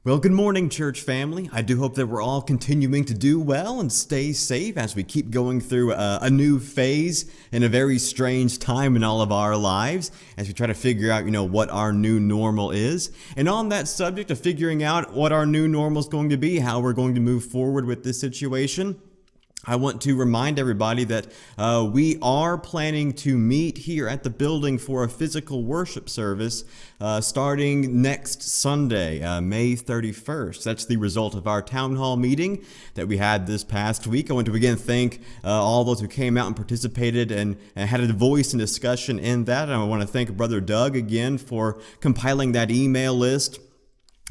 Well, good morning, church family. I do hope that we're all continuing to do well and stay safe as we keep going through a new phase in a very strange time in all of our lives as we try to figure out, what our new normal is. And on that subject of figuring out what our new normal is going to be, how we're going to move forward with this situation, I want to remind everybody that we are planning to meet here at the building for a physical worship service starting next Sunday, May 31st. That's the result of our town hall meeting that we had this past week. I want to again thank all those who came out and participated and had a voice and discussion in that. And I want to thank Brother Doug again for compiling that email list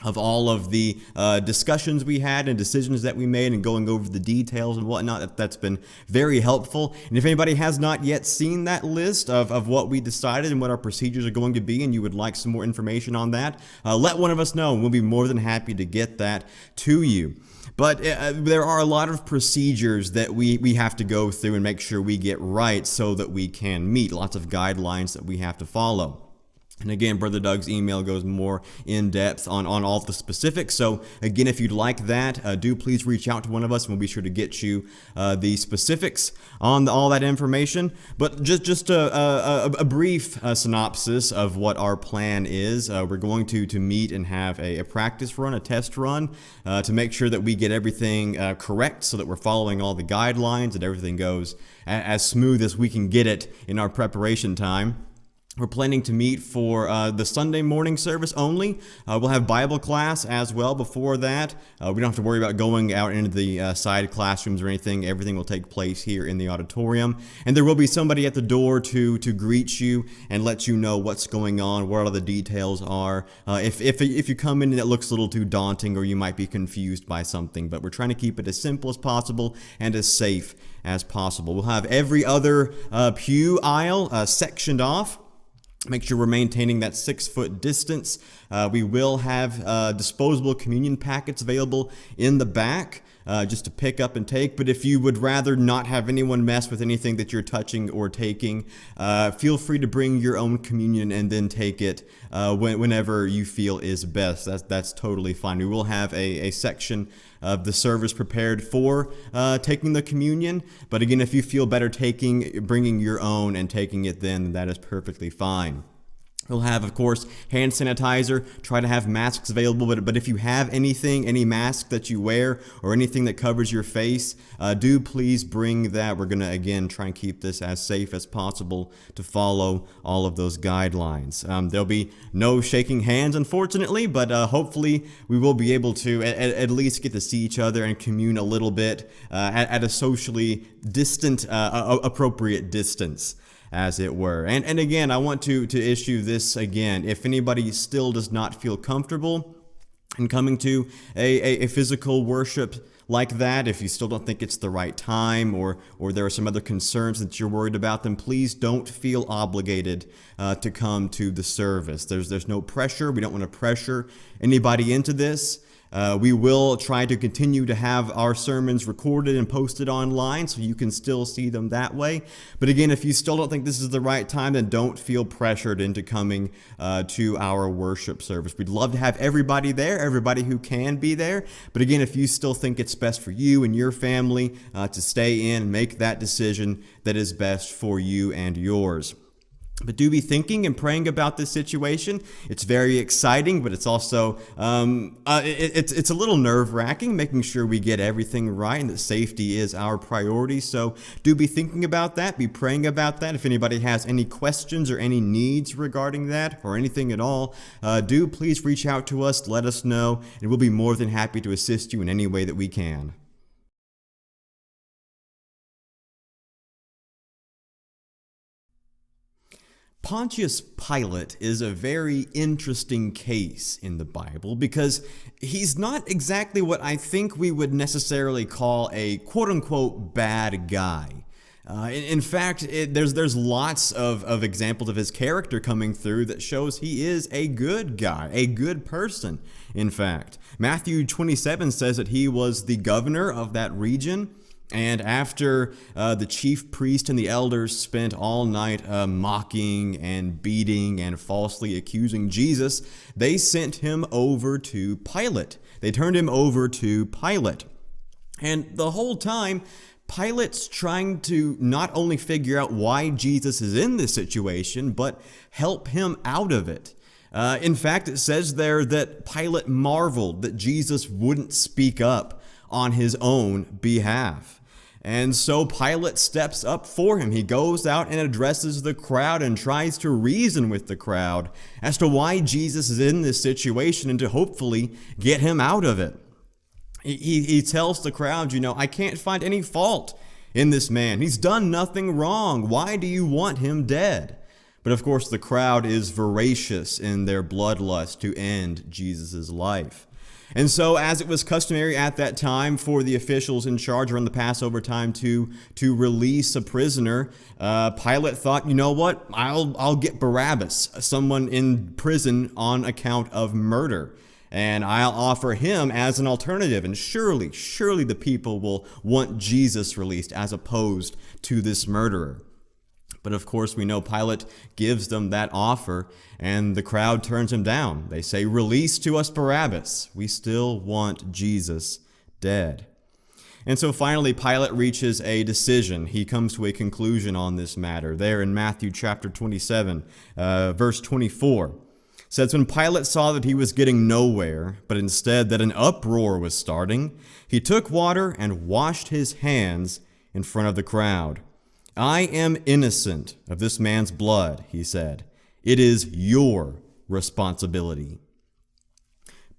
of all of the discussions we had and decisions that we made and going over the details and whatnot. That's been very helpful. And if anybody has not yet seen that list of what we decided and what our procedures are going to be and you would like some more information on that, let one of us know and we'll be more than happy to get that to you. But there are a lot of procedures that we have to go through and make sure we get right so that we can meet. Lots of guidelines that we have to follow. And again, Brother Doug's email goes more in depth on all the specifics. So again, if you'd like that, do please reach out to one of us and we'll be sure to get you the specifics on all that information. But just a brief synopsis of what our plan is. We're going to meet and have a practice run, a test run, to make sure that we get everything correct so that we're following all the guidelines and everything goes as smooth as we can get it in our preparation time. We're planning to meet for the Sunday morning service only. We'll have Bible class as well before that. We don't have to worry about going out into the side classrooms or anything. Everything will take place here in the auditorium. And there will be somebody at the door to greet you and let you know what's going on, what all the details are. If you come in and it looks a little too daunting or you might be confused by something. But we're trying to keep it as simple as possible and as safe as possible. We'll have every other pew aisle sectioned off. Make sure we're maintaining that 6-foot distance. We will have disposable communion packets available in the back just to pick up and take. But if you would rather not have anyone mess with anything that you're touching or taking, feel free to bring your own communion and then take it whenever you feel is best. That's totally fine. We will have a section of the service prepared for taking the communion. But again, if you feel better bringing your own and taking it, then that is perfectly fine. We'll have, of course, hand sanitizer. Try to have masks available, but if you have any mask that you wear or anything that covers your face, do please bring that. We're going to, again, try and keep this as safe as possible to follow all of those guidelines. There'll be no shaking hands, unfortunately, but hopefully we will be able to at least get to see each other and commune a little bit at a socially distant, appropriate distance, as it were. And again, I want to issue this again. If anybody still does not feel comfortable in coming to a physical worship like that, if you still don't think it's the right time or there are some other concerns that you're worried about, then please don't feel obligated to come to the service. There's no pressure. We don't want to pressure anybody into this. We will try to continue to have our sermons recorded and posted online so you can still see them that way. But again, if you still don't think this is the right time, then don't feel pressured into coming to our worship service. We'd love to have everybody there, everybody who can be there. But again, if you still think it's best for you and your family to stay in and make that decision that is best for you and yours. But do be thinking and praying about this situation. It's very exciting, but it's also it's a little nerve-wracking, making sure we get everything right and that safety is our priority. So do be thinking about that, be praying about that. If anybody has any questions or any needs regarding that or anything at all, do please reach out to us, let us know, and we'll be more than happy to assist you in any way that we can. Pontius Pilate is a very interesting case in the Bible because he's not exactly what I think we would necessarily call a quote-unquote bad guy. In fact, there's lots of examples of his character coming through that shows he is a good guy, a good person, in fact. Matthew 27 says that he was the governor of that region. And after the chief priest and the elders spent all night mocking and beating and falsely accusing Jesus, they sent him over to Pilate. They turned him over to Pilate. And the whole time, Pilate's trying to not only figure out why Jesus is in this situation, but help him out of it. In fact, it says there that Pilate marveled that Jesus wouldn't speak up on his own behalf. And so Pilate steps up for him. He goes out and addresses the crowd and tries to reason with the crowd as to why Jesus is in this situation and to hopefully get him out of it. He tells the crowd, I can't find any fault in this man. He's done nothing wrong. Why do you want him dead? But of course, the crowd is voracious in their bloodlust to end Jesus' life. And so, as it was customary at that time for the officials in charge around the Passover time to release a prisoner, Pilate thought, you know what, I'll get Barabbas, someone in prison on account of murder, and I'll offer him as an alternative. And surely the people will want Jesus released as opposed to this murderer. But of course, we know Pilate gives them that offer, and the crowd turns him down. They say, "Release to us Barabbas. We still want Jesus dead." And so finally, Pilate reaches a decision. He comes to a conclusion on this matter. There in Matthew chapter 27, verse 24, says, "When Pilate saw that he was getting nowhere, but instead that an uproar was starting, he took water and washed his hands in front of the crowd. 'I am innocent of this man's blood,' he said. 'It is your responsibility.'"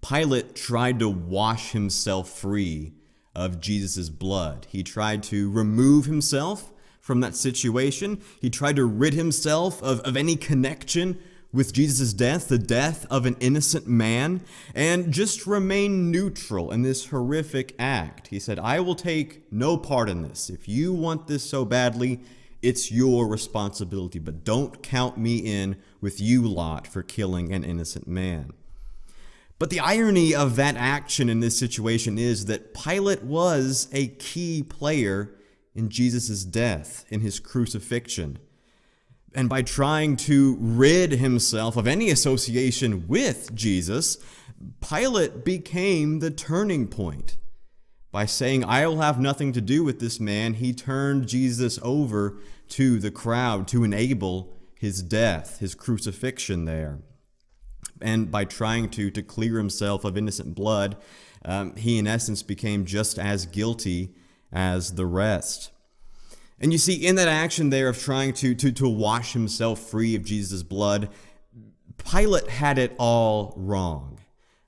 Pilate tried to wash himself free of Jesus' blood. He tried to remove himself from that situation. He tried to rid himself of any connection with Jesus' death, the death of an innocent man, and just remain neutral in this horrific act. He said, "I will take no part in this. If you want this so badly, it's your responsibility, but don't count me in with you lot for killing an innocent man." But the irony of that action in this situation is that Pilate was a key player in Jesus' death, in his crucifixion. And by trying to rid himself of any association with Jesus, Pilate became the turning point. By saying, "I will have nothing to do with this man," he turned Jesus over to the crowd to enable his death, his crucifixion there. And by trying to clear himself of innocent blood, he in essence became just as guilty as the rest. And you see, in that action there of trying to wash himself free of Jesus' blood, Pilate had it all wrong.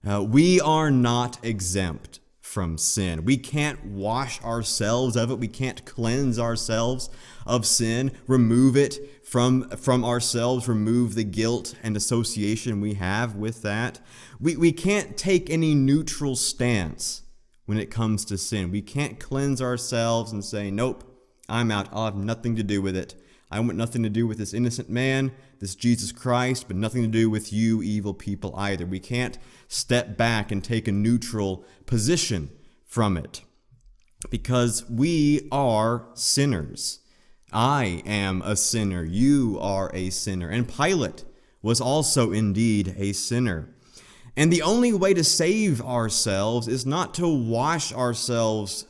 We are not exempt from sin. We can't wash ourselves of it. We can't cleanse ourselves of sin, remove it from ourselves, remove the guilt and association we have with that. We can't take any neutral stance when it comes to sin. We can't cleanse ourselves and say, "Nope, I'm out. I'll have nothing to do with it. I want nothing to do with this innocent man, this Jesus Christ, but nothing to do with you evil people either." We can't step back and take a neutral position from it because we are sinners. I am a sinner. You are a sinner. And Pilate was also indeed a sinner. And the only way to save ourselves is not to wash ourselves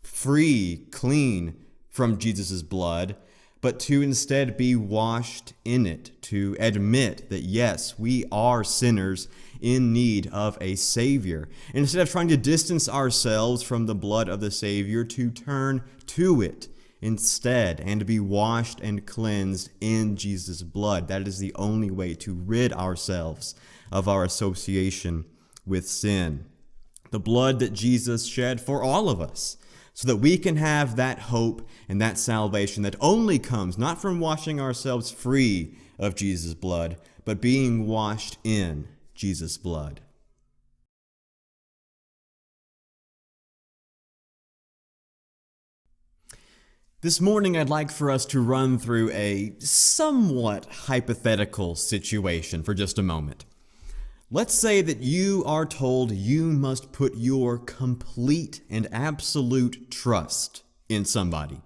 free, clean from Jesus' blood, but to instead be washed in it, to admit that yes, we are sinners in need of a Savior. And instead of trying to distance ourselves from the blood of the Savior, to turn to it instead and to be washed and cleansed in Jesus' blood. That is the only way to rid ourselves of our association with sin. The blood that Jesus shed for all of us, so that we can have that hope and that salvation that only comes not from washing ourselves free of Jesus' blood, but being washed in Jesus' blood. This morning, I'd like for us to run through a somewhat hypothetical situation for just a moment. Let's say that you are told you must put your complete and absolute trust in somebody.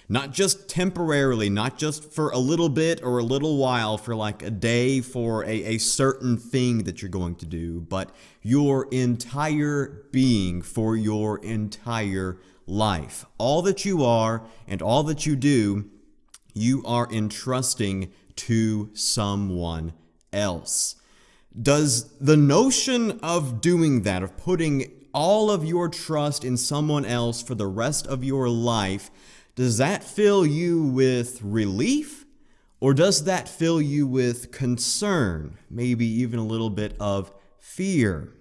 Not just temporarily, not just for a little bit or a little while, for like a day, for a certain thing that you're going to do, but your entire being, for your entire life. All that you are and all that you do, you are entrusting to someone else. Does the notion of doing that, of putting all of your trust in someone else for the rest of your life, does that fill you with relief, or does that fill you with concern, maybe even a little bit of fear?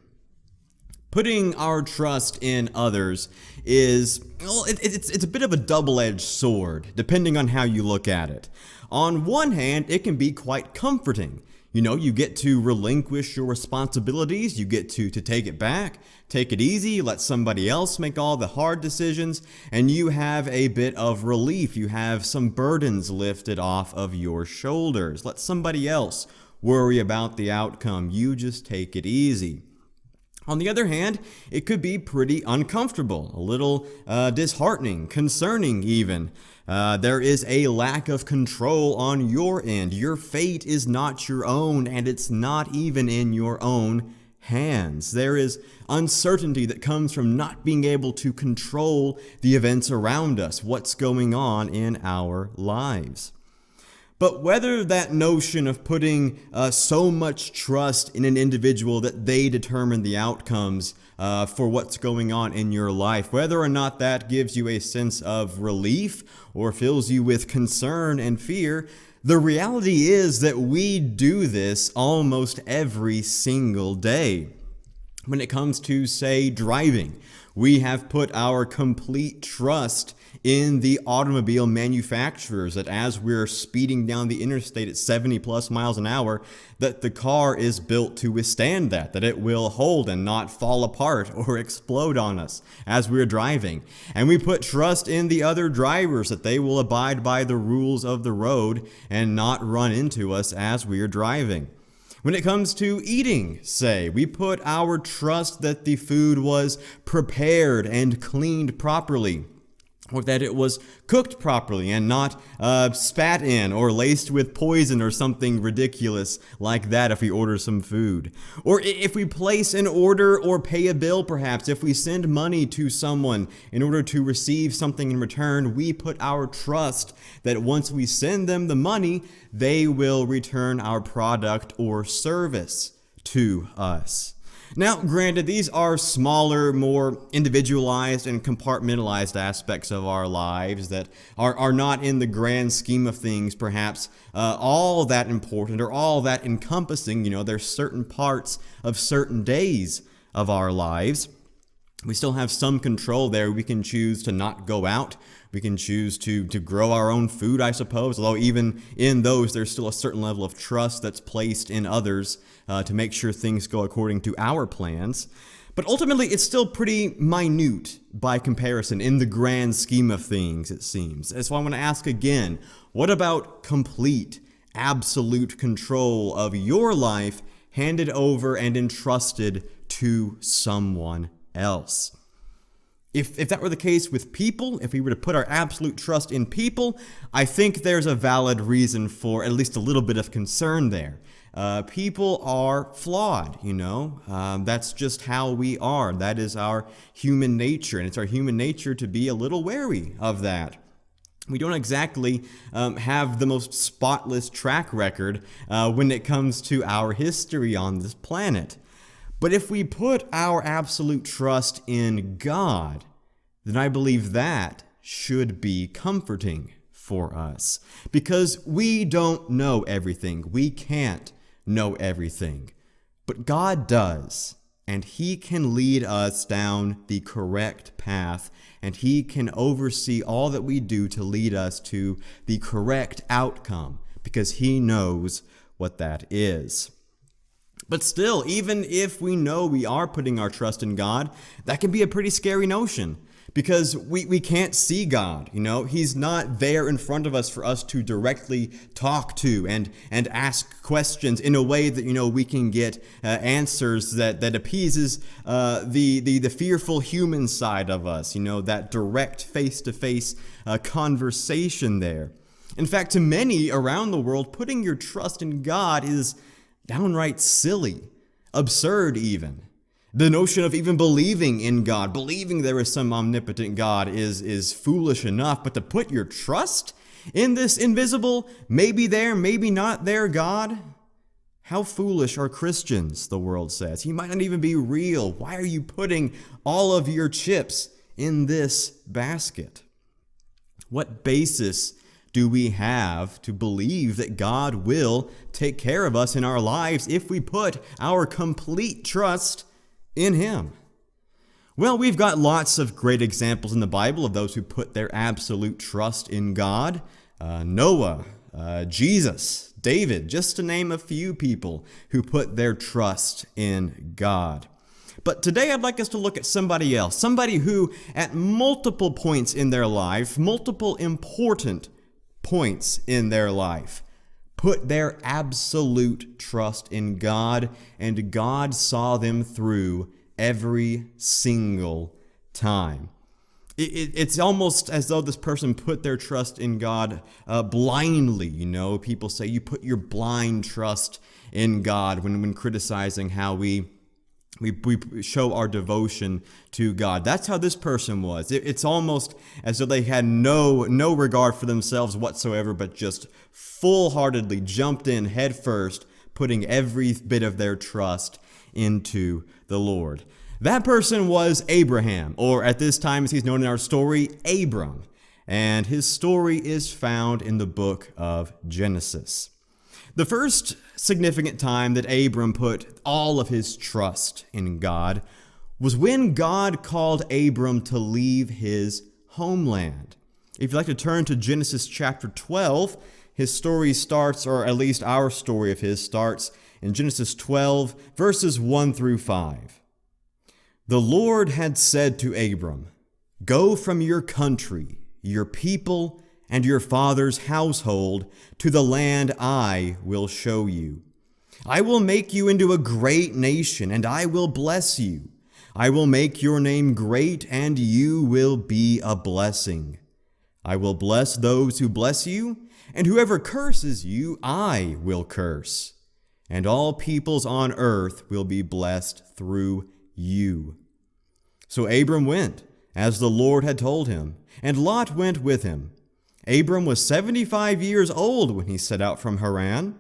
Putting our trust in others is, well, it's a bit of a double-edged sword, depending on how you look at it. On one hand, it can be quite comforting. You know, you get to relinquish your responsibilities, you get to take it back, take it easy, let somebody else make all the hard decisions, and you have a bit of relief. You have some burdens lifted off of your shoulders. Let somebody else worry about the outcome. You just take it easy. On the other hand, it could be pretty uncomfortable, a little disheartening, concerning even. There is a lack of control on your end. Your fate is not your own, and it's not even in your own hands. There is uncertainty that comes from not being able to control the events around us, what's going on in our lives. But whether that notion of putting so much trust in an individual that they determine the outcomes for what's going on in your life, whether or not that gives you a sense of relief or fills you with concern and fear, the reality is that we do this almost every single day. When it comes to, say, driving, we have put our complete trust in the automobile manufacturers that as we're speeding down the interstate at 70 plus miles an hour, that the car is built to withstand that it will hold and not fall apart or explode on us as we're driving. And we put trust in the other drivers that they will abide by the rules of the road and not run into us as we're driving. When it comes to eating, say, we put our trust that the food was prepared and cleaned properly, or that it was cooked properly and not spat in or laced with poison or something ridiculous like that if we order some food. Or if we place an order or pay a bill, perhaps, if we send money to someone in order to receive something in return, we put our trust that once we send them the money, they will return our product or service to us. Now, granted, these are smaller, more individualized and compartmentalized aspects of our lives that are not in the grand scheme of things, perhaps all that important or all that encompassing. You know, there's certain parts of certain days of our lives. We still have some control there. We can choose to not go out. We can choose to grow our own food, I suppose, although even in those, there's still a certain level of trust that's placed in others to make sure things go according to our plans. But ultimately, it's still pretty minute by comparison in the grand scheme of things, it seems. So I want to ask again, what about complete, absolute control of your life handed over and entrusted to someone else? If that were the case with people, if we were to put our absolute trust in people, I think there's a valid reason for at least a little bit of concern there. People are flawed, you know. That's just how we are. That is our human nature, and it's our human nature to be a little wary of that. We don't exactly have the most spotless track record when it comes to our history on this planet. But if we put our absolute trust in God, then I believe that should be comforting for us. Because we don't know everything. We can't know everything. But God does. And He can lead us down the correct path. And He can oversee all that we do to lead us to the correct outcome. Because He knows what that is. But still, even if we know we are putting our trust in God, that can be a pretty scary notion. because we can't see God. He's not there in front of us for us to directly talk to and ask questions in a way that we can get answers that appeases the fearful human side of us. That direct face-to-face conversation there. In fact, to many around the world, putting your trust in God is downright silly, absurd even. The notion of even believing in God, believing there is some omnipotent God is foolish enough, but to put your trust in this invisible, maybe there, maybe not there God? How foolish are Christians, the world says. He might not even be real. Why are you putting all of your chips in this basket? What basis do we have to believe that God will take care of us in our lives if we put our complete trust in Him? Well, we've got lots of great examples in the Bible of those who put their absolute trust in God. Noah, Jesus, David, just to name a few people who put their trust in God. But today I'd like us to look at somebody else, somebody who at multiple points in their life, multiple important points in their life, put their absolute trust in God, and God saw them through every single time. It's almost as though this person put their trust in God blindly. People say you put your blind trust in God when criticizing how we show our devotion to God. That's how this person was. It's almost as though they had no regard for themselves whatsoever, but just full-heartedly jumped in head first, putting every bit of their trust into the Lord. That person was Abraham, or at this time, as he's known in our story, Abram. And his story is found in the book of Genesis. The first significant time that Abram put all of his trust in God was when God called Abram to leave his homeland. If you'd like to turn to Genesis chapter 12, his story starts, or at least our story of his starts, in Genesis 12, verses 1 through 5. The Lord had said to Abram, "Go from your country, your people, and your father's household to the land I will show you. I will make you into a great nation, and I will bless you. I will make your name great, and you will be a blessing. I will bless those who bless you, and whoever curses you, I will curse. And all peoples on earth will be blessed through you." So Abram went, as the Lord had told him, and Lot went with him. Abram was 75 years old when he set out from Haran.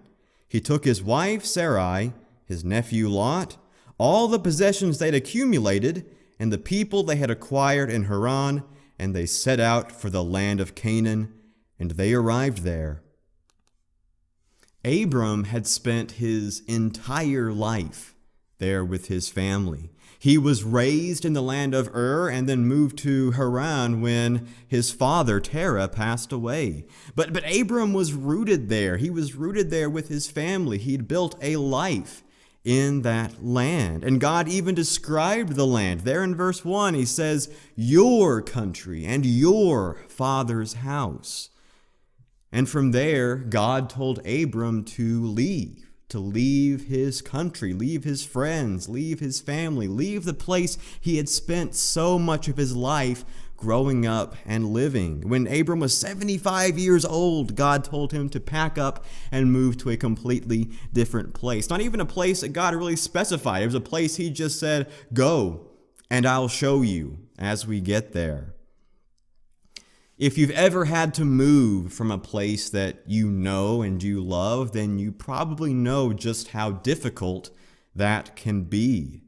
He took his wife Sarai, his nephew Lot, all the possessions they'd accumulated, and the people they had acquired in Haran, and they set out for the land of Canaan, and they arrived there. Abram had spent his entire life there with his family. He was raised in the land of Ur and then moved to Haran when his father Terah passed away. But Abram was rooted there. He was rooted there with his family. He'd built a life in that land. And God even described the land. There in verse 1, he says, "Your country and your father's house." And from there, God told Abram to leave his country, leave his friends, leave his family, leave the place he had spent so much of his life growing up and living. When Abram was 75 years old, God told him to pack up and move to a completely different place. Not even a place that God really specified. It was a place he just said, "Go, and I'll show you as we get there." If you've ever had to move from a place that you know and you love, then you probably know just how difficult that can be.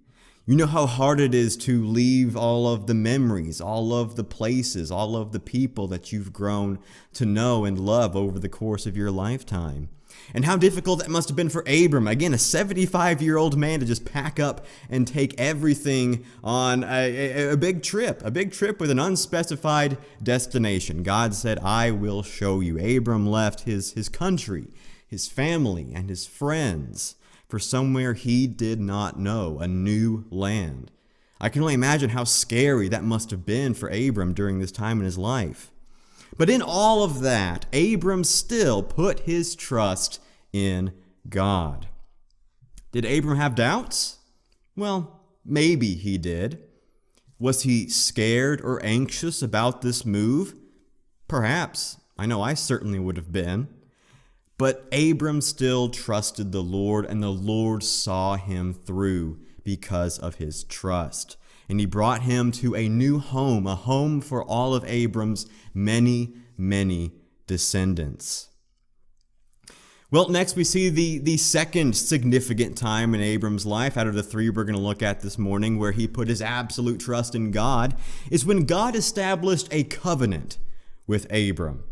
You know how hard it is to leave all of the memories, all of the places, all of the people that you've grown to know and love over the course of your lifetime. And how difficult that must have been for Abram, again, a 75-year-old man, to just pack up and take everything on a big trip with an unspecified destination. God said, "I will show you." Abram left his country, his family, and his friends for somewhere he did not know, a new land. I can only imagine how scary that must have been for Abram during this time in his life. But in all of that, Abram still put his trust in God. Did Abram have doubts? Well, maybe he did. Was he scared or anxious about this move? Perhaps. I know I certainly would have been. But Abram still trusted the Lord, and the Lord saw him through because of his trust. And he brought him to a new home, a home for all of Abram's many, many descendants. Well, next we see the second significant time in Abram's life out of the three we're going to look at this morning where he put his absolute trust in God is when God established a covenant with Abram.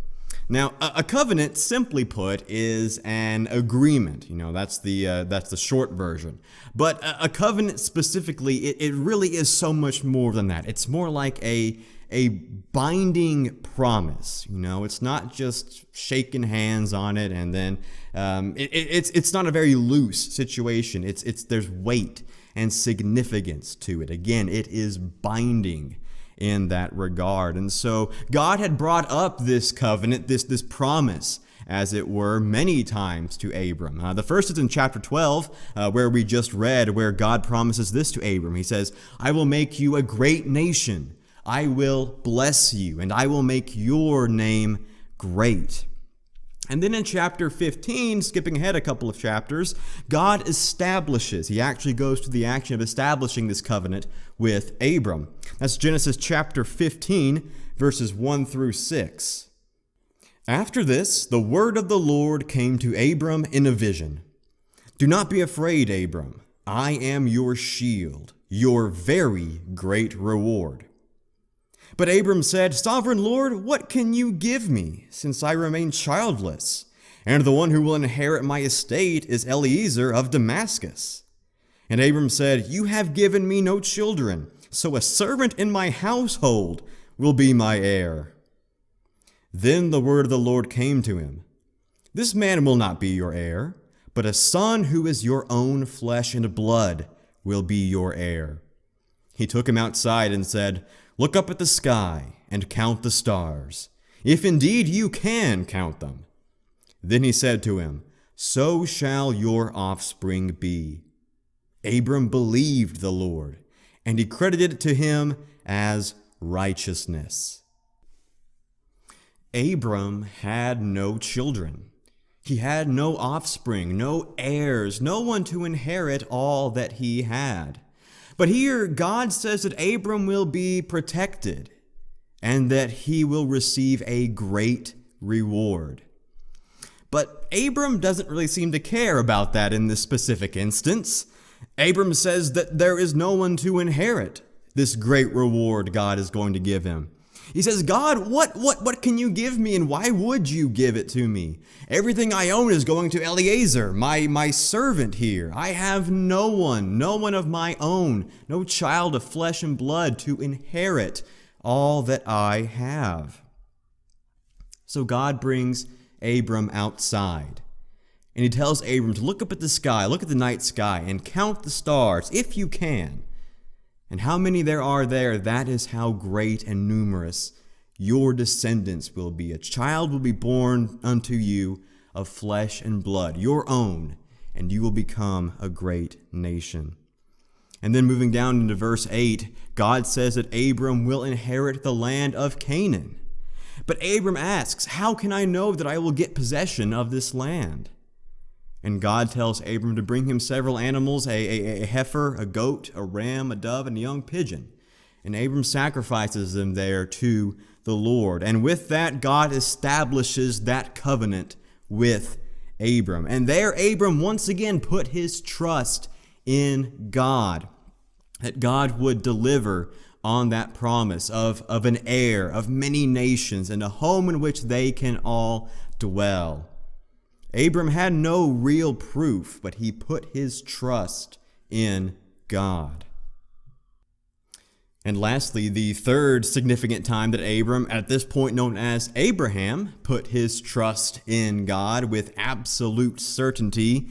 Now, a covenant, simply put, is an agreement. That's the short version. But a covenant specifically, it really is so much more than that. It's more like a binding promise. It's not just shaking hands on it, and then it's not a very loose situation. There's weight and significance to it. Again, it is binding in that regard. And so God had brought up this covenant, this promise, as it were, many times to Abram. The first is in chapter 12, where we just read, where God promises this to Abram. He says, I will make you a great nation. I will bless you, and I will make your name great. And then in chapter 15, skipping ahead a couple of chapters, God establishes, he actually goes to the action of establishing this covenant with Abram. That's Genesis chapter 15, verses 1 through 6. After this, the word of the Lord came to Abram in a vision. Do not be afraid, Abram. I am your shield, your very great reward. But Abram said, Sovereign Lord, what can you give me, since I remain childless? And the one who will inherit my estate is Eliezer of Damascus. And Abram said, You have given me no children, so a servant in my household will be my heir. Then the word of the Lord came to him. This man will not be your heir, but a son who is your own flesh and blood will be your heir. He took him outside and said, Look up at the sky and count the stars, if indeed you can count them. Then he said to him, So shall your offspring be. Abram believed the Lord, and he credited it to him as righteousness. Abram had no children. He had no offspring, no heirs, no one to inherit all that he had. But here, God says that Abram will be protected and that he will receive a great reward. But Abram doesn't really seem to care about that in this specific instance. Abram says that there is no one to inherit this great reward God is going to give him. He says, God, what can you give me, and why would you give it to me? Everything I own is going to Eliezer, my servant here. I have no one of my own, no child of flesh and blood to inherit all that I have. So God brings Abram outside, and he tells Abram to look up at the sky, look at the night sky, and count the stars, if you can. And how many there are there, that is how great and numerous your descendants will be. A child will be born unto you of flesh and blood, your own, and you will become a great nation. And then moving down into verse 8, God says that Abram will inherit the land of Canaan. But Abram asks, how can I know that I will get possession of this land? And God tells Abram to bring him several animals, a heifer, a goat, a ram, a dove, and a young pigeon. And Abram sacrifices them there to the Lord. And with that, God establishes that covenant with Abram. And there, Abram once again put his trust in God, that God would deliver on that promise of an heir, of many nations, and a home in which they can all dwell. Abram had no real proof, but he put his trust in God. And lastly, the third significant time that Abram, at this point known as Abraham, put his trust in God with absolute certainty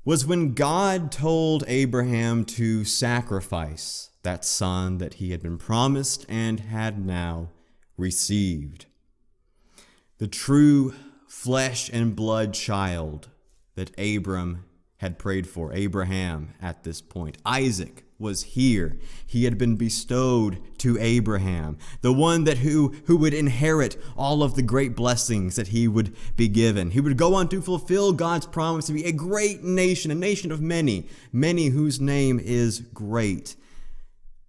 was when God told Abraham to sacrifice that son that he had been promised and had now received. The true flesh and blood child that Abram had prayed for, Abraham at this point. Isaac was here. He had been bestowed to Abraham, the one that who would inherit all of the great blessings that he would be given. He would go on to fulfill God's promise to be a great nation, a nation of many, many whose name is great.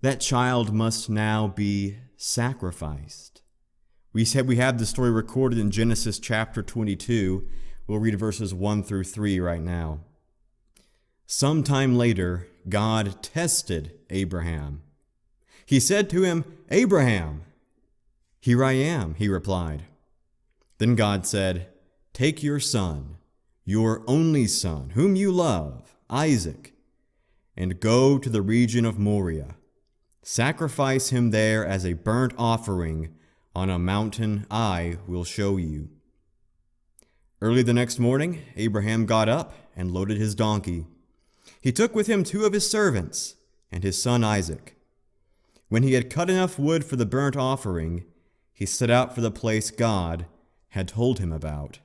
That child must now be sacrificed. We have the story recorded in Genesis chapter 22. We'll read verses 1 through 3 right now. Sometime later, God tested Abraham. He said to him, "Abraham." "Here I am," he replied. Then God said, "Take your son, your only son, whom you love, Isaac, and go to the region of Moriah. Sacrifice him there as a burnt offering on a mountain I will show you." Early the next morning, Abraham got up and loaded his donkey. He took with him 2 of his servants and his son Isaac. When he had cut enough wood for the burnt offering, he set out for the place God had told him about.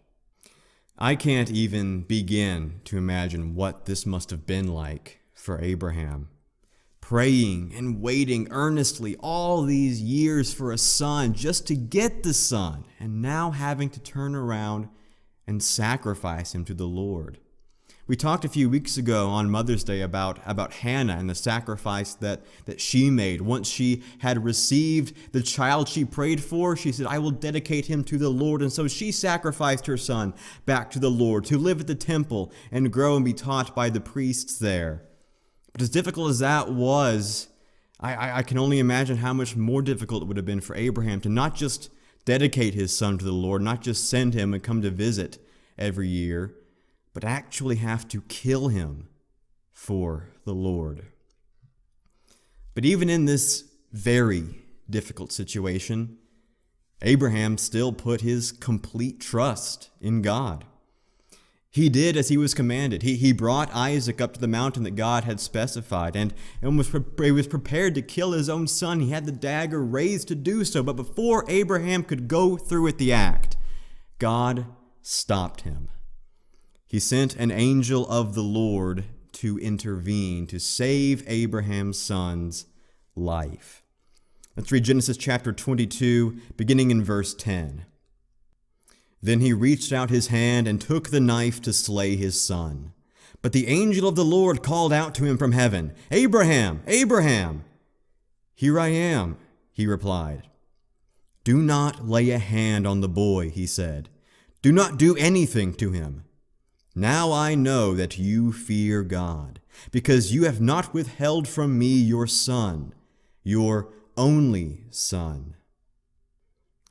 I can't even begin to imagine what this must have been like for Abraham. Praying and waiting earnestly all these years for a son, just to get the son, and now having to turn around and sacrifice him to the Lord. We talked a few weeks ago on Mother's Day about Hannah and the sacrifice that she made. Once she had received the child she prayed for, she said, "I will dedicate him to the Lord." And so she sacrificed her son back to the Lord to live at the temple and grow and be taught by the priests there. But as difficult as that was, I can only imagine how much more difficult it would have been for Abraham to not just dedicate his son to the Lord, not just send him and come to visit every year, but actually have to kill him for the Lord. But even in this very difficult situation, Abraham still put his complete trust in God. He did as he was commanded. He brought Isaac up to the mountain that God had specified and was prepared to kill his own son. He had the dagger raised to do so, but before Abraham could go through with the act, God stopped him. He sent an angel of the Lord to intervene, to save Abraham's son's life. Let's read Genesis chapter 22, beginning in verse 10. Then he reached out his hand and took the knife to slay his son. But the angel of the Lord called out to him from heaven, "Abraham, Abraham!" "Here I am," he replied. "Do not lay a hand on the boy," he said. "Do not do anything to him. Now I know that you fear God, because you have not withheld from me your son, your only son."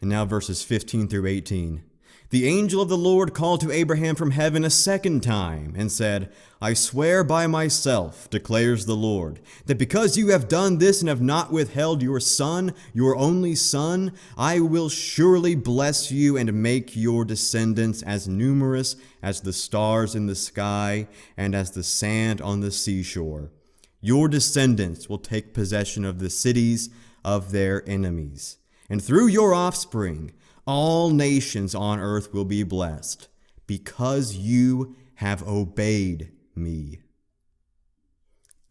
And now verses 15 through 18. The angel of the Lord called to Abraham from heaven a second time and said, "I swear by myself, declares the Lord, that because you have done this and have not withheld your son, your only son, I will surely bless you and make your descendants as numerous as the stars in the sky and as the sand on the seashore. Your descendants will take possession of the cities of their enemies, and through your offspring, all nations on earth will be blessed, because you have obeyed me."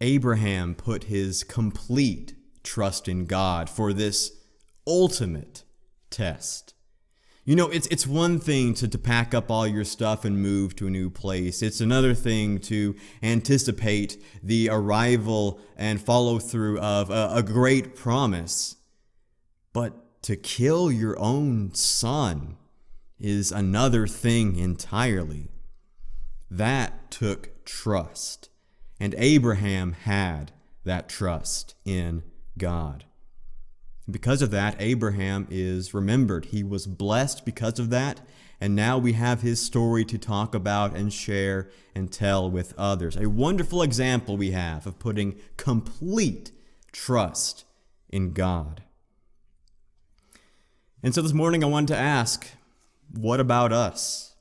Abraham put his complete trust in God for this ultimate test. You know, it's one thing to pack up all your stuff and move to a new place. It's another thing to anticipate the arrival and follow through of a great promise. But to kill your own son is another thing entirely. That took trust, and Abraham had that trust in God. Because of that, Abraham is remembered. He was blessed because of that, and now we have his story to talk about and share and tell with others. A wonderful example we have of putting complete trust in God. And so this morning I wanted to ask, what about us?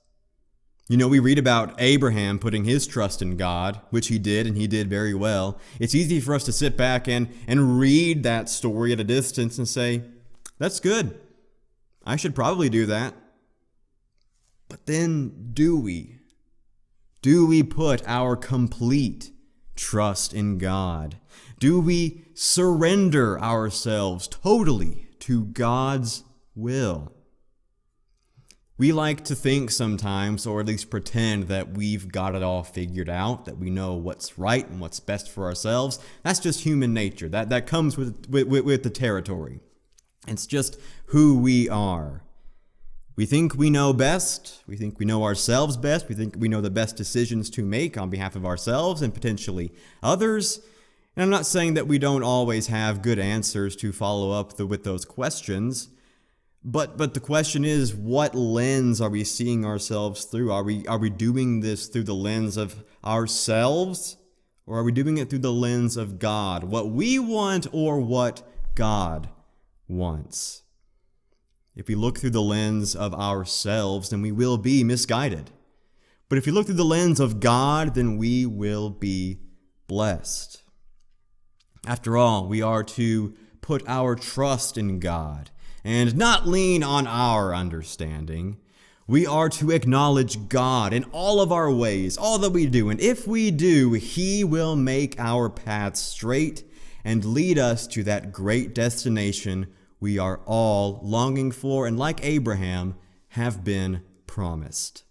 We read about Abraham putting his trust in God, which he did, and he did very well. It's easy for us to sit back and read that story at a distance and say, that's good. I should probably do that. But then, do we? Do we put our complete trust in God? Do we surrender ourselves totally to God's will? We like to think sometimes, or at least pretend, that we've got it all figured out, that we know what's right and what's best for ourselves. That's just human nature. That comes with the territory. It's just who we are. We think we know best. We think we know ourselves best. We think we know the best decisions to make on behalf of ourselves and potentially others. And I'm not saying that we don't always have good answers to follow up with those questions. But the question is, what lens are we seeing ourselves through? Are we doing this through the lens of ourselves, or are we doing it through the lens of God? What we want or what God wants? If we look through the lens of ourselves, then we will be misguided. But if we look through the lens of God, then we will be blessed. After all, we are to put our trust in God and not lean on our understanding. We are to acknowledge God in all of our ways, all that we do. And if we do, He will make our paths straight and lead us to that great destination we are all longing for and, like Abraham, have been promised.